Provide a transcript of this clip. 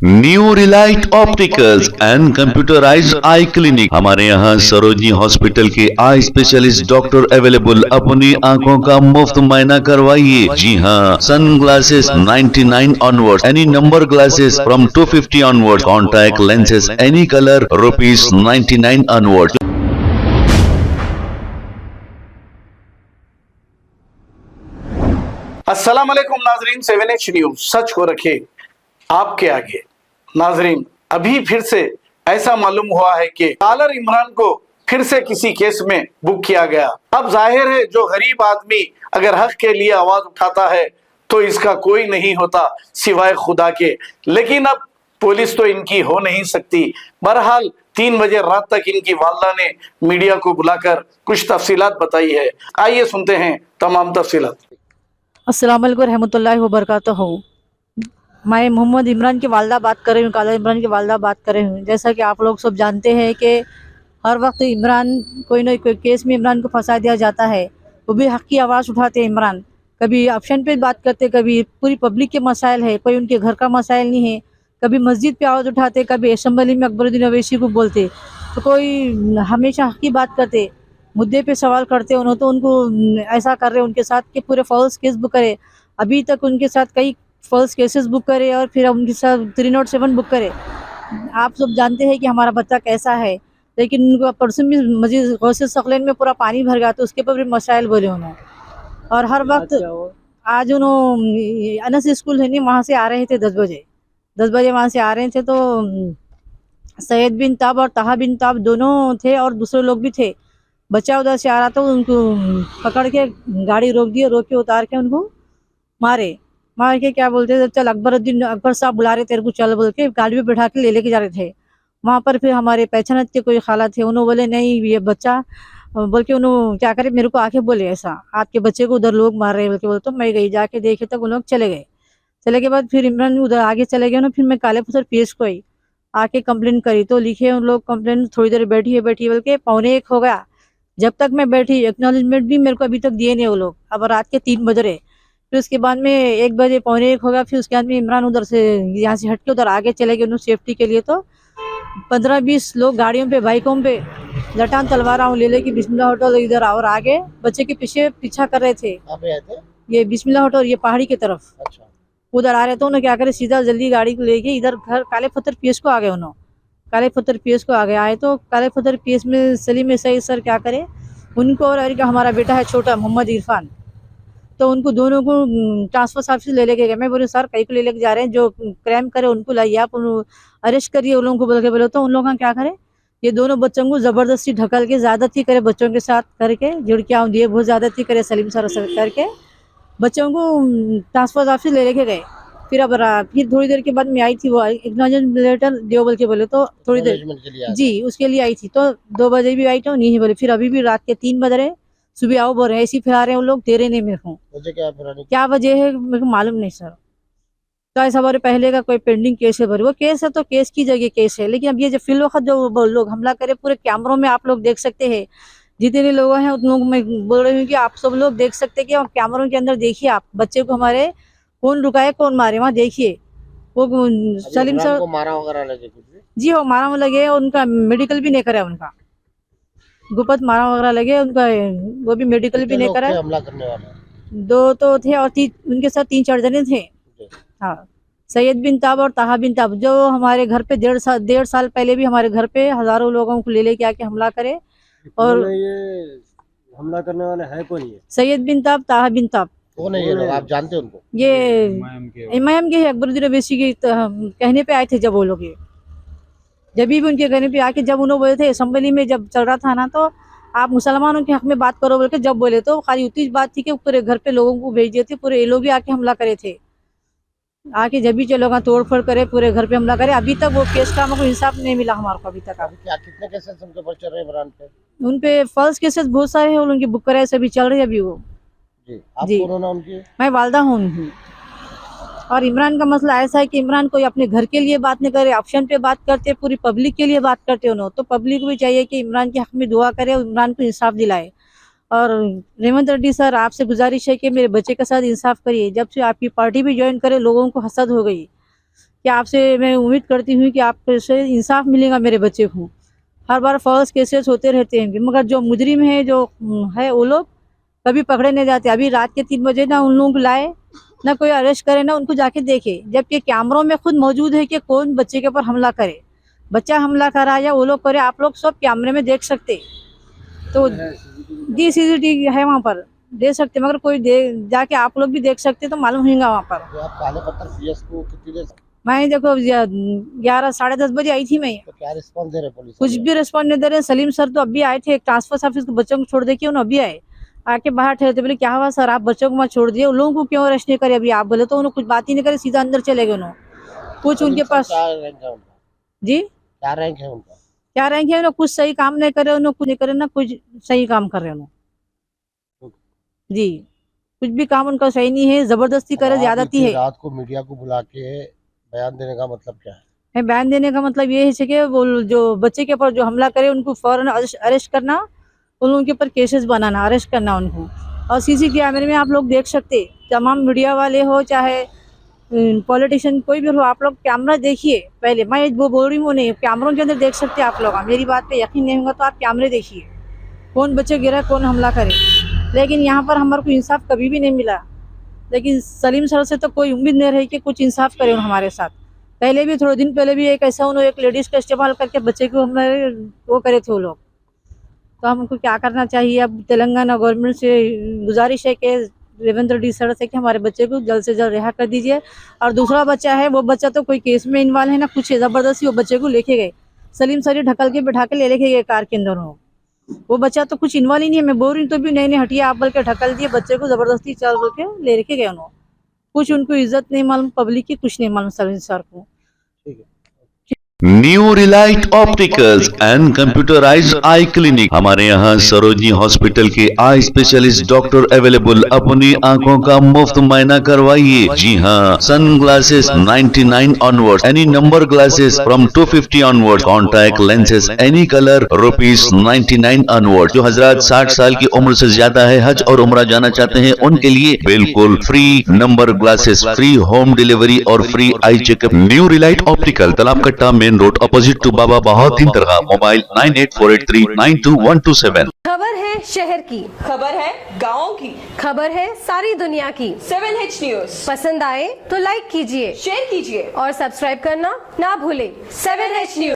New Relight opticals and computerised I clinic. हमारे यहाँ Sarojini hospital के आई स्पेशलिस्ट डॉक्टर अवेलेबल। अपनी आंखों का मुफ्त मुआयना करवाइए। जी हाँ, sun glasses 99 onward, any number glasses from 250 onward, contact lenses any colour ₹99 onward. अस्सलाम वालेकुम नाजरीन, 7H न्यूज सच को रखे आपके आगे। नाजरीन, अभी फिर से ऐसा मालूम हुआ है कि कॉलर इमरान को फिर से किसी केस में बुक किया गया। अब जाहिर है जो गरीब आदमी अगर हक के लिए आवाज उठाता है तो इसका कोई नहीं होता सिवाय खुदा के। लेकिन अब पुलिस तो इनकी हो नहीं सकती। बहरहाल 3 बजे रात तक इनकी वालदा ने मीडिया को बुलाकर कुछ तफसीलात बताई है। आइए सुनते हैं तमाम तफसीलात। अस्सलाम वालेकुम रहमतुल्लाहि व बरकातहू। मैं मोहम्मद इमरान की वालदा बात कर रही हूँ, काला इमरान की वालदा बात कर रही हूँ। जैसा कि आप लोग सब जानते हैं कि हर वक्त इमरान कोई ना कोई केस में इमरान को फंसा दिया जाता है। वो भी हक़ की आवाज़ उठाते हैं इमरान, कभी ऑप्शन पे बात करते, कभी पूरी पब्लिक के मसाइल है, कोई उनके घर का मसाइल नहीं है, कभी मस्जिद पे आवाज़ उठाते, कभी असम्बली में अकबरुद्दीन अवैसी को बोलते, तो कोई हमेशा हक़ की बात करते, मुद्दे पे सवाल करते। उन्होंने तो उनको ऐसा कर रहे उनके साथ कि पूरे फॉल्स केस बुक करे। अभी तक उनके साथ कई फॉल्स केसेस बुक करे और फिर उनके साथ 307 बुक करे। आप सब जानते हैं कि हमारा बच्चा कैसा है, लेकिन उनको परसों भी मस्जिद गौसे सखलेन में पूरा पानी भर गया तो उसके ऊपर भी मसाइल बोले उन्होंने। और हर वक्त आज उन्होंने अनस स्कूल है नहीं, वहाँ से आ रहे थे 10 बजे वहाँ से आ रहे थे तो सैयद बिन ताब और तहा बिन ताब दोनों थे और दूसरे लोग भी थे। बच्चा उधर से आ रहा था, उनको पकड़ के गाड़ी रोक दिए, रोक के उतार के उनको मार के क्या बोलते थे, चल अकबर साहब बुला रहे तेरे को, चल बोल के गाड़ी में बैठा के लेके जा रहे थे। वहाँ पर फिर हमारे पहचानत के कोई खाला थे, उन्होंने बोले नहीं ये बच्चा, बोल के उन्होंने क्या करे मेरे को आके बोले ऐसा आपके बच्चे को उधर लोग मार रहे हैं बोल के। बोले तो मैं गई, जाके देखे तक वो लोग चले गए। चले के बाद फिर इमरान उधर आगे चले गए ना, फिर मैं काले पत्थर पीएस को आई आके कंप्लेन करी तो लिखे उन लोग कंप्लेन, थोड़ी देर बैठी बोल के 1:45 हो गया। जब तक मैं बैठी एक्नॉलेजमेंट भी मेरे को अभी तक दिए नहीं वो लोग। अब रात के 3 बज रहे, फिर उसके बाद में 1 बजे 1:45 हो गया। फिर उसके बाद में इमरान उधर से यहाँ से हट के उधर आगे चले गए उन्होंने सेफ्टी के लिए। तो 15-20 लोग गाड़ियों पे बाइकों पे लटान तलवार ले कि बिस्मिल्लाह होटल इधर आओ, और आगे बच्चे के पीछा कर रहे थे। ये बिस्मिल्लाह होटल ये पहाड़ी की तरफ उधर आ रहे थे। उन्होंने क्या करे सीधा जल्दी गाड़ी को लेके इधर घर काले पत्थर पीएस को आ गए। उन्होंने काले पत्थर पीएस को आगे आए तो काले पत्थर पीएस में सलीम सईद सर क्या करे उनको, और का हमारा बेटा है छोटा मोहम्मद इरफान, तो उनको दोनों को ट्रांसफर ऑफिस ले लेके गए। मैं बोले सर कहीं को ले लेके जा रहे हैं, जो क्राइम करे उनको लाइए, आप अरेस्ट करिए उन लोगों को बोल के। बोले तो उन लोगों का क्या करे, ये दोनों बच्चों को जबरदस्ती ढकल के ज्यादती करे बच्चों के साथ करके, झिड़कियाँ दिए, बहुत ज्यादती करे सलीम सर करके बच्चों को ट्रांसफर ऑफिस ले लेके गए। फिर थोड़ी देर के बाद मैं आई थी, वो एक्नॉलेजमेंट लेटर दियो बोल के बोले तो थोड़ी देर जी उसके लिए आई थी। तो 2 बजे भी आई तो नहीं बोले, फिर अभी भी रात के 3 बज रहे, सुबह आओ बोल रहे, ऐसे फिरा रहे हैं वो लोग, दे रहे नहीं मेरे को। क्या वजह है मेरे को मालूम नहीं सर। तो ऐसा बोले पहले का कोई पेंडिंग केस है, वो केस है तो केस की जगह केस है, लेकिन अब ये जो फिल वक्त जो लोग हमला करे पूरे कैमरों में आप लोग देख सकते हैं, जितने लोग हैं उन लोग मैं बोल रही हूँ कि आप सब लोग देख सकते हैं कि कैमरों के अंदर देखिए आप बच्चे को हमारे कौन रुकाए कौन मारे, वहाँ देखिए। वो सलीम सर को मारा वगैरह लगे जी, हो मारा लगे, उनका मेडिकल भी नहीं करा, उनका गुपत मारा वगैरह लगे उनका, वो भी मेडिकल भी नहीं करा। हमला करने वाले 2 तो थे और उनके साथ 3-4 जने थे। हाँ, सैयद बिन ताब और तहा बिन ताब जो हमारे घर पे 1.5 साल पहले भी हमारे घर पे हजारों लोगों को ले लेके आके हमला करे। और ये हमला करने वाले है कौन, ये सैयद बिन ताब तहा बिन ताब कौन है ये लोग, आप जानते हैं उनको? ये इमाम के अकबरुद्दीन अवैसी के कहने पे आए थे जब वो लोग, ये जब भी उनके कहने पे आके जब उन्होंने बोले थे असेंबली में जब चल रहा था ना, तो आप मुसलमानों के हक में बात करो बोल के जब बोले तो खाली उतनी बात थी कि पूरे घर पे लोगों को भेज दिए थे, पूरे ये लोग भी आके हमला करे थे, आके जब भी चलो तोड़ फोड़ करे पूरे घर पे हमला करे। अभी तक वो केस का हमको इंसाफ नहीं मिला हमारे को अभी तक। क्या कितने केसेस उनके ऊपर चल रहे हैं इमरान पे? उन पे फॉल्स केसेस बहुत सारे हैं, उनकी बुक कराए सभी चल रही है अभी वो जी। आप जी, कौन हो नाम की? मैं वालदा हूँ। और इमरान का मसला ऐसा है कि इमरान कोई अपने घर के लिए बात नहीं करे, ऑप्शन पे बात करते, पूरी पब्लिक के लिए बात करते उन्होंने। तो पब्लिक को भी चाहिए कि इमरान के हक में दुआ करे, इमरान को इंसाफ दिलाए। और रेवंत रेड्डी सर आपसे गुजारिश है कि मेरे बच्चे के साथ इंसाफ करिए। जब से आपकी पार्टी भी ज्वाइन करे लोगों को हसद हो गई कि आपसे मैं उम्मीद करती हूँ कि आपसे इंसाफ मिलेगा मेरे बच्चे को। हर बार फॉल्स केसेस होते रहते हैं, मगर जो मुजरिम है जो है वो लोग कभी पकड़े नहीं जाते। अभी रात के 3 बजे ना उन लोगों को लाए, ना कोई अरेस्ट करे, ना उनको जाके देखे, जबकि कैमरों में खुद मौजूद है कि कौन बच्चे के ऊपर हमला करे, बच्चा हमला करा या वो लोग करे, आप लोग सब कैमरे में देख सकते। तो जी CCTV है वहाँ पर, दे सकते, मगर कोई जाके आप लोग भी देख सकते तो मालूम होगा वहाँ पर। तो आप काले पत्थर PS को कितनी देर मैं देखो 11 साढ़े 10 बजे आई थी मैं। तो क्या रिस्पॉन्स दे रहे पुलिस कुछ भी रिस्पॉन्स नहीं दे रहे। सलीम सर तो अभी आए थे, एक ट्रांसफर ऑफिस के बच्चों को छोड़ दे के उन्होंने अभी आए, आके बाहर ठहरते, बोले क्या हुआ सर, आप बच्चों को मत छोड़ दिए, उन लोगों को क्यों अरेस्ट नहीं करे अभी आप? बोले तो उन्होंने कुछ बात ही नहीं करे, सीधा अंदर चले गए उन्होंने। कुछ उनके पास क्या रैंक है उनका? जी क्या रैंक है उनका? क्या रैंक है, उन्होंने कुछ सही काम नहीं करे, उन्होंने कुछ नहीं करे ना कुछ सही काम कर रहे उन्होंने जी, कुछ भी काम उनका सही नहीं है, जबरदस्ती करे, ज्यादती है। रात को मीडिया को बुला के बयान देने का मतलब क्या है? बयान देने का मतलब ये है कि वो जो बच्चे के ऊपर जो हमला करे उनको फौरन अरेस्ट करना, उन लोगों के ऊपर केसेस बनाना, अरेस्ट करना उनको। और CCTV कैमरे में आप लोग देख सकते, तमाम मीडिया वाले हो चाहे पॉलिटिशियन कोई भी हो, आप लोग कैमरा देखिए पहले। मैं वो बोल रही हूँ नहीं, कैमरों के अंदर देख सकते आप लोग। मेरी बात पे यकीन नहीं होगा तो आप कैमरे देखिए, कौन बच्चे गिरा, कौन हमला करे। लेकिन यहाँ पर हमारे को इंसाफ कभी भी नहीं मिला। लेकिन सलीम सर से तो कोई उम्मीद नहीं रही कि कुछ इंसाफ करे हमारे साथ। पहले भी थोड़े दिन पहले भी एक ऐसा उन्होंने एक लेडीज का इस्तेमाल करके बच्चे को हमारे वो करे थे वो लोग। तो हमको क्या करना चाहिए? अब तेलंगाना गवर्नमेंट से गुजारिश है कि रेवंत रेड्डी सर से कि हमारे बच्चे को जल्द से जल्द रिहा कर दीजिए। और दूसरा बच्चा है, वो बच्चा तो कोई केस में इन्वॉल्व है ना कुछ, जबरदस्ती वो बच्चे को लेके गए, सलीम सर ढकल के बैठा के लेके गए कार के अंदर। वो बच्चा तो कुछ इन्वॉल्व ही नहीं है। मैं बोल रही हूँ तो भी नहीं हटिया आप बोल के ढकल दिए बच्चे को, जबरदस्ती चल बोल के ले के गए उन्होंने। कुछ उनको इज्जत नहीं मालूम पब्लिक की, कुछ नहीं मालूम सलीम सर को। New Relight opticals and computerised I clinic. हमारे यहाँ सरोजनी हॉस्पिटल के आई स्पेशलिस्ट डॉक्टर अवेलेबल। अपनी आंखों का मुफ्त मुआयना करवाइए। जी हाँ, sun glasses 99 onwards, any number glasses from 250 onwards, contact lenses any colour ₹99 onwards. जो हजरात 60 साल की उम्र से ज्यादा है, हज और उम्रा जाना चाहते हैं, उनके लिए बिल्कुल free number glasses, free home delivery और free eye checkup. New relight optical, Talab Katta, main road, opposite to Baba Bahauddin dargah. Mobile 9848392127। खबर है शहर की, खबर है गाँव की, खबर है सारी दुनिया की। 7H न्यूज पसंद आए तो लाइक कीजिए, शेयर कीजिए और सब्सक्राइब करना ना भूलें। 7H news.